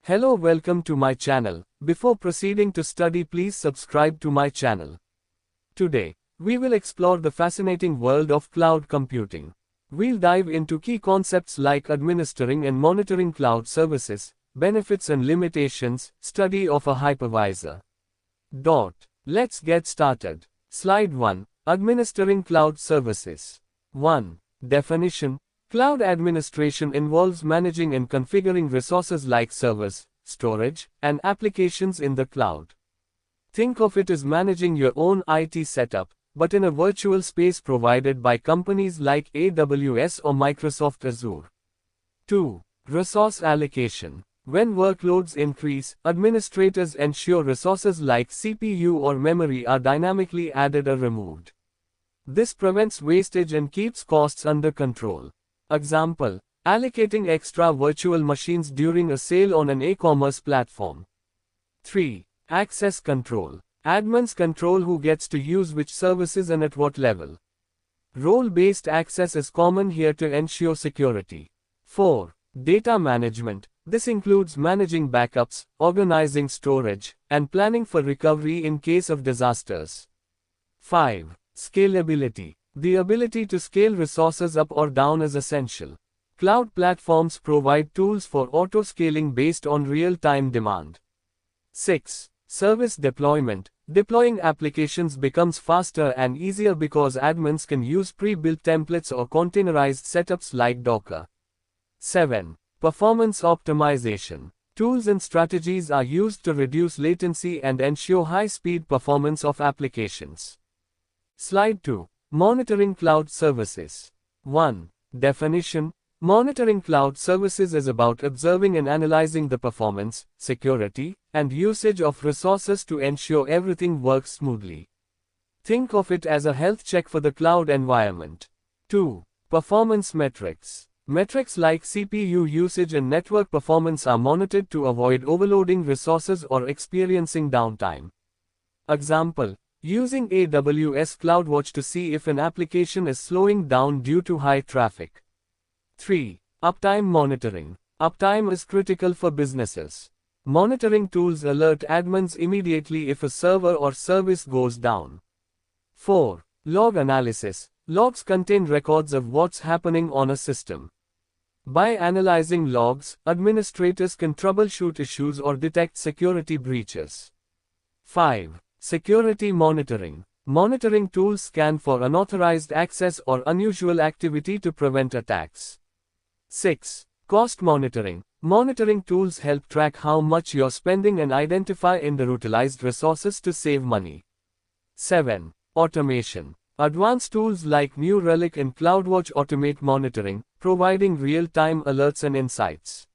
Hello, welcome to my channel. Before proceeding to study, please subscribe to my channel. Today, we will explore the fascinating world of cloud computing. We'll dive into key concepts like administering and monitoring cloud services, benefits and limitations, study of a hypervisor. Let's get started. Slide 1. Administering cloud services. 1. Definition. Cloud administration involves managing and configuring resources like servers, storage, and applications in the cloud. Think of it as managing your own IT setup, but in a virtual space provided by companies like AWS or Microsoft Azure. 2. Resource allocation. When workloads increase, administrators ensure resources like CPU or memory are dynamically added or removed. This prevents wastage and keeps costs under control. Example: allocating extra virtual machines during a sale on an e-commerce platform. 3. Access control. Admins control who gets to use which services and at what level. Role-based access is common here to ensure security. 4. Data management. This includes managing backups, organizing storage, and planning for recovery in case of disasters. 5. Scalability. The ability to scale resources up or down is essential. Cloud platforms provide tools for auto-scaling based on real-time demand. 6. Service deployment. Deploying applications becomes faster and easier because admins can use pre-built templates or containerized setups like Docker. 7. Performance optimization. Tools and strategies are used to reduce latency and ensure high-speed performance of applications. Slide 2. Monitoring cloud services. 1. Definition. Monitoring cloud services is about observing and analyzing the performance, security, and usage of resources to ensure everything works smoothly. Think of it as a health check for the cloud environment. 2. Performance metrics. Metrics like CPU usage and network performance are monitored to avoid overloading resources or experiencing downtime. Example: using AWS CloudWatch to see if an application is slowing down due to high traffic. 3. Uptime monitoring. Uptime is critical for businesses. Monitoring tools alert admins immediately if a server or service goes down. 4. Log analysis. Logs contain records of what's happening on a system. By analyzing logs, administrators can troubleshoot issues or detect security breaches. 5. Security monitoring. Monitoring tools scan for unauthorized access or unusual activity to prevent attacks. 6. Cost monitoring. Monitoring tools help track how much you're spending and identify underutilized resources to save money. 7. Automation. Advanced tools like New Relic and CloudWatch automate monitoring, providing real-time alerts and insights.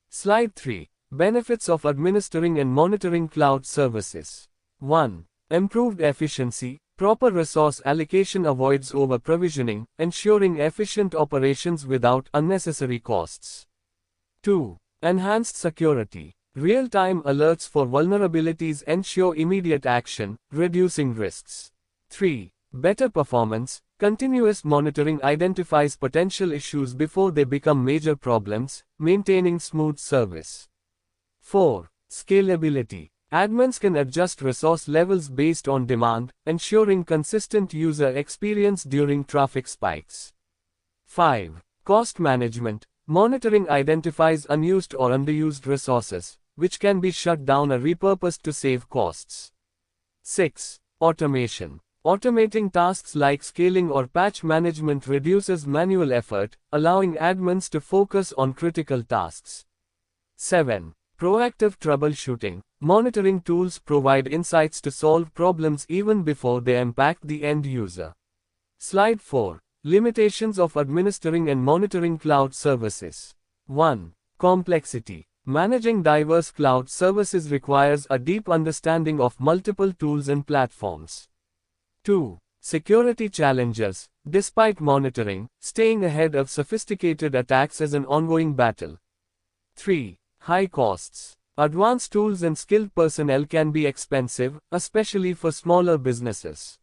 Slide 3. Benefits of administering and monitoring cloud services. 1. Improved efficiency. Proper resource allocation avoids over-provisioning, ensuring efficient operations without unnecessary costs. 2. Enhanced security. Real-time alerts for vulnerabilities ensure immediate action, reducing risks. 3. Better performance. Continuous monitoring identifies potential issues before they become major problems, maintaining smooth service. 4. Scalability. Admins can adjust resource levels based on demand, ensuring consistent user experience during traffic spikes. 5. Cost management. Monitoring identifies unused or underused resources, which can be shut down or repurposed to save costs. 6. Automation. Automating tasks like scaling or patch management reduces manual effort, allowing admins to focus on critical tasks. 7. Proactive troubleshooting. Monitoring tools provide insights to solve problems even before they impact the end user. Slide 4. Limitations of administering and monitoring cloud services. 1. Complexity. Managing diverse cloud services requires a deep understanding of multiple tools and platforms. 2. Security challenges. Despite monitoring, staying ahead of sophisticated attacks is an ongoing battle. 3. High costs. Advanced tools and skilled personnel can be expensive, especially for smaller businesses.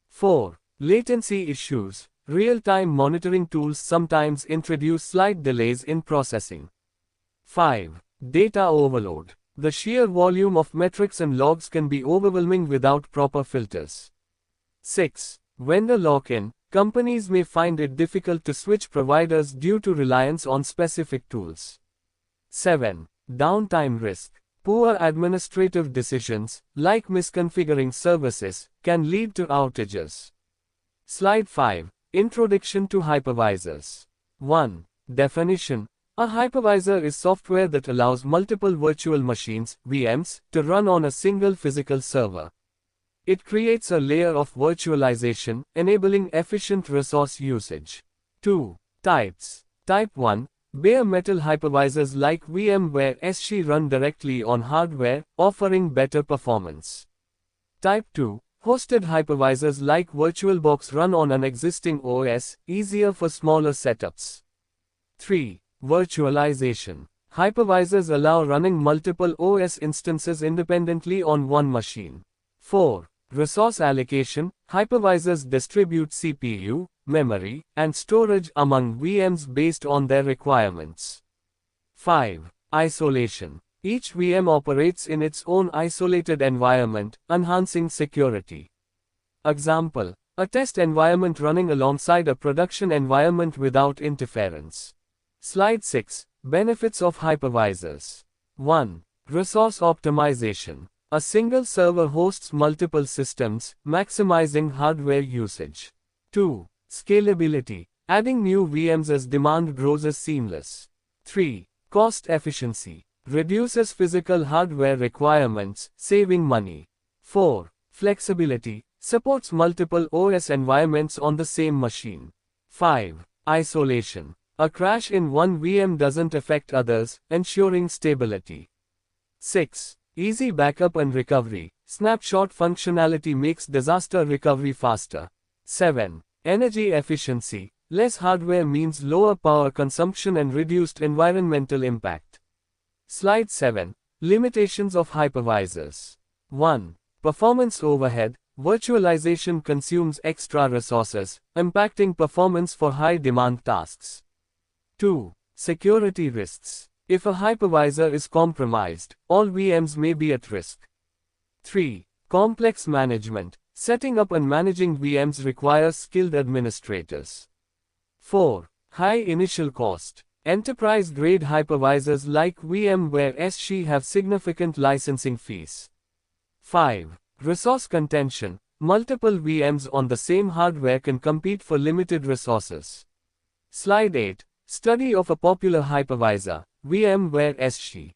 4. Latency issues. Real-time monitoring tools sometimes introduce slight delays in processing. 5. Data overload. The sheer volume of metrics and logs can be overwhelming without proper filters. 6. Vendor lock-in. Companies may find it difficult to switch providers due to reliance on specific tools. 7. Downtime risk. Poor administrative decisions, like misconfiguring services, can lead to outages. Slide 5. Introduction to hypervisors. 1. Definition. A hypervisor is software that allows multiple virtual machines, VMs, to run on a single physical server. It creates a layer of virtualization, enabling efficient resource usage. 2. Types. Type 1. Bare metal hypervisors like VMware SC run directly on hardware, offering better performance. Type 2. Hosted hypervisors like VirtualBox run on an existing OS, easier for smaller setups. 3. Virtualization. Hypervisors allow running multiple OS instances independently on one machine. 4. Resource allocation. Hypervisors distribute CPU, memory, and storage among VMs based on their requirements. 5. Isolation. Each VM operates in its own isolated environment, enhancing security. Example: a test environment running alongside a production environment without interference. Slide 6. Benefits of hypervisors. 1. Resource optimization. A single server hosts multiple systems, maximizing hardware usage. 2. Scalability. Adding new VMs as demand grows is seamless. 3. Cost efficiency. Reduces physical hardware requirements, saving money. 4. Flexibility. Supports multiple OS environments on the same machine. 5. Isolation. A crash in one VM doesn't affect others, ensuring stability. 6. Easy backup and recovery. Snapshot functionality makes disaster recovery faster. 7. Energy efficiency. Less hardware means lower power consumption and reduced environmental impact. Slide 7. Limitations of hypervisors. 1. Performance overhead. Virtualization consumes extra resources, impacting performance for high-demand tasks. 2. Security risks. If a hypervisor is compromised, all VMs may be at risk. 3. Complex management. Setting up and managing VMs requires skilled administrators. 4. High initial cost. Enterprise-grade hypervisors like VMware SC have significant licensing fees. 5. Resource contention. Multiple VMs on the same hardware can compete for limited resources. Slide 8. Study of a popular hypervisor, VMware SC.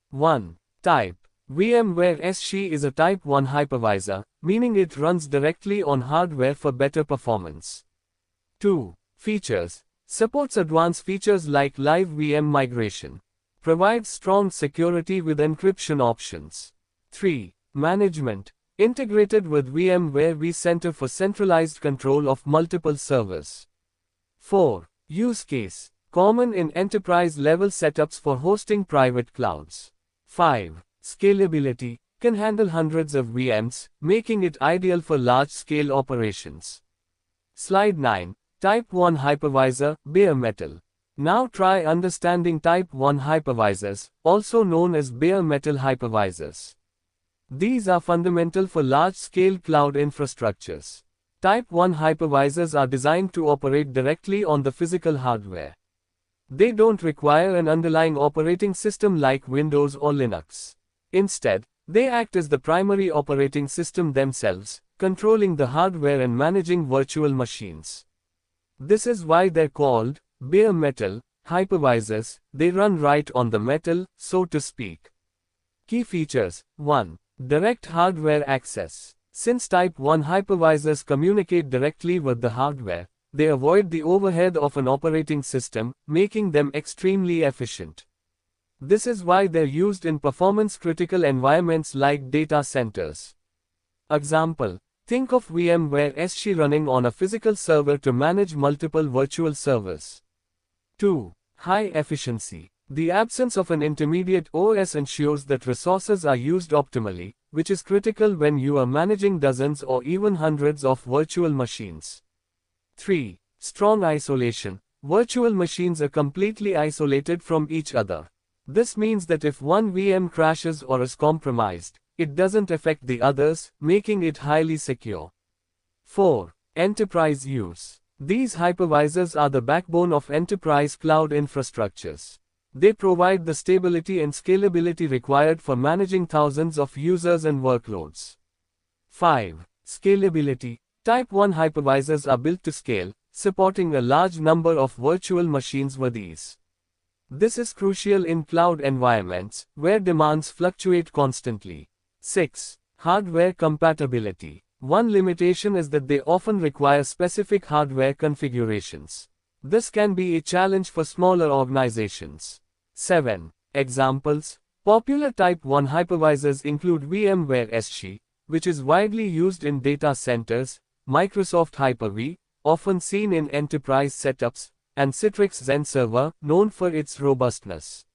1. Type. VMware SC is a Type 1 hypervisor, meaning it runs directly on hardware for better performance. 2. Features. Supports advanced features like live VM migration. Provides strong security with encryption options. 3. Management. Integrated with VMware vCenter for centralized control of multiple servers. 4. Use case. Common in enterprise-level setups for hosting private clouds. 5. Scalability. Can handle hundreds of VMs, making it ideal for large-scale operations. Slide 9. Type 1 hypervisor, bare metal. Now try understanding Type 1 hypervisors, also known as bare metal hypervisors. These are fundamental for large-scale cloud infrastructures. Type 1 hypervisors are designed to operate directly on the physical hardware. They don't require an underlying operating system like Windows or Linux. Instead, they act as the primary operating system themselves, controlling the hardware and managing virtual machines. This is why they're called bare metal hypervisors. They run right on the metal, so to speak. Key features. 1. Direct hardware access. Since Type 1 hypervisors communicate directly with the hardware, they avoid the overhead of an operating system, making them extremely efficient. This is why they're used in performance-critical environments like data centers. Example: think of VMware SC running on a physical server to manage multiple virtual servers. 2. High efficiency. The absence of an intermediate OS ensures that resources are used optimally, which is critical when you are managing dozens or even hundreds of virtual machines. 3. Strong isolation. Virtual machines are completely isolated from each other. This means that if one VM crashes or is compromised, it doesn't affect the others, making it highly secure. 4. Enterprise use. These hypervisors are the backbone of enterprise cloud infrastructures. They provide the stability and scalability required for managing thousands of users and workloads. 5. Scalability. Type 1 hypervisors are built to scale, supporting a large number of virtual machines with ease. This is crucial in cloud environments, where demands fluctuate constantly. 6. Hardware compatibility. One limitation is that they often require specific hardware configurations. This can be a challenge for smaller organizations. 7. Examples. Popular Type 1 hypervisors include VMware SC, which is widely used in data centers, Microsoft Hyper-V, often seen in enterprise setups, and Citrix XenServer, known for its robustness.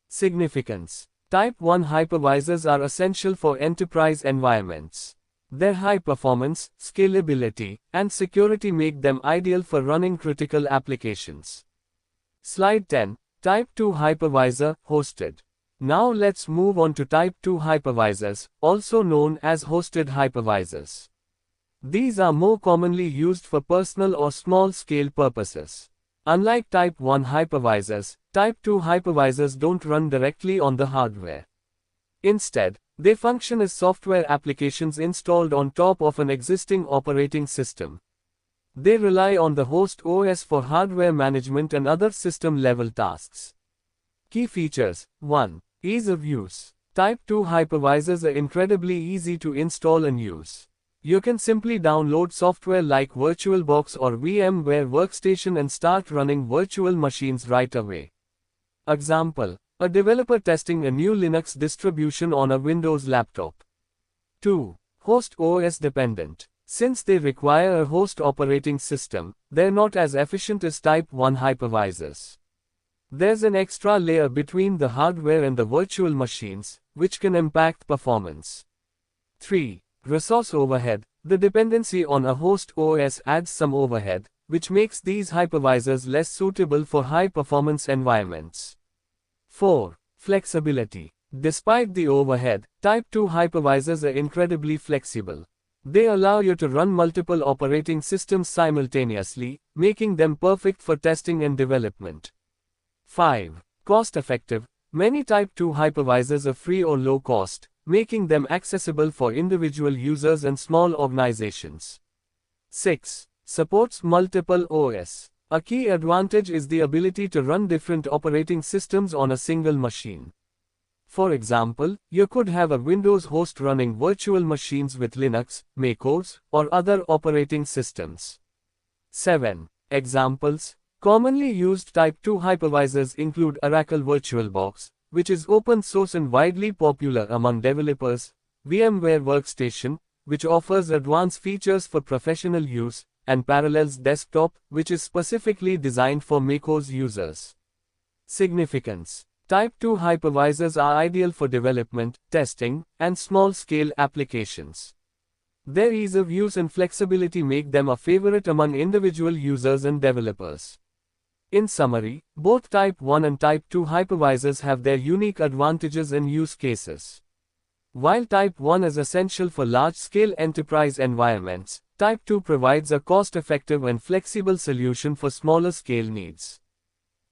Significance. Type 1 hypervisors are essential for enterprise environments. Their high performance, scalability, and security make them ideal for running critical applications. Slide 10. Type 2 hypervisor, hosted. Now let's move on to Type 2 hypervisors, also known as hosted hypervisors. These are more commonly used for personal or small-scale purposes. Unlike Type 1 hypervisors, Type 2 hypervisors don't run directly on the hardware. Instead, they function as software applications installed on top of an existing operating system. They rely on the host OS for hardware management and other system-level tasks. Key features. 1. Ease of use. Type 2 hypervisors are incredibly easy to install and use. You can simply download software like VirtualBox or VMware Workstation and start running virtual machines right away. Example. A developer testing a new Linux distribution on a Windows laptop. 2. Host OS dependent. Since they require a host operating system, they're not as efficient as Type 1 hypervisors. There's an extra layer between the hardware and the virtual machines, which can impact performance. 3. Resource overhead. The dependency on a host OS adds some overhead, which makes these hypervisors less suitable for high-performance environments. 4. Flexibility. Despite the overhead, Type 2 hypervisors are incredibly flexible. They allow you to run multiple operating systems simultaneously, making them perfect for testing and development. 5. Cost-effective. Many Type 2 hypervisors are free or low cost, making them accessible for individual users and small organizations. 6. Supports multiple OS. A key advantage is the ability to run different operating systems on a single machine. For example, you could have a Windows host running virtual machines with Linux, macOS, or other operating systems. 7. Examples. Commonly used Type 2 hypervisors include Oracle VirtualBox, which is open source and widely popular among developers, VMware Workstation, which offers advanced features for professional use, and Parallels Desktop, which is specifically designed for macOS users. Significance. Type 2 hypervisors are ideal for development, testing, and small-scale applications. Their ease of use and flexibility make them a favorite among individual users and developers. In summary, both Type 1 and Type 2 hypervisors have their unique advantages and use cases. While Type 1 is essential for large-scale enterprise environments, Type 2 provides a cost-effective and flexible solution for smaller-scale needs.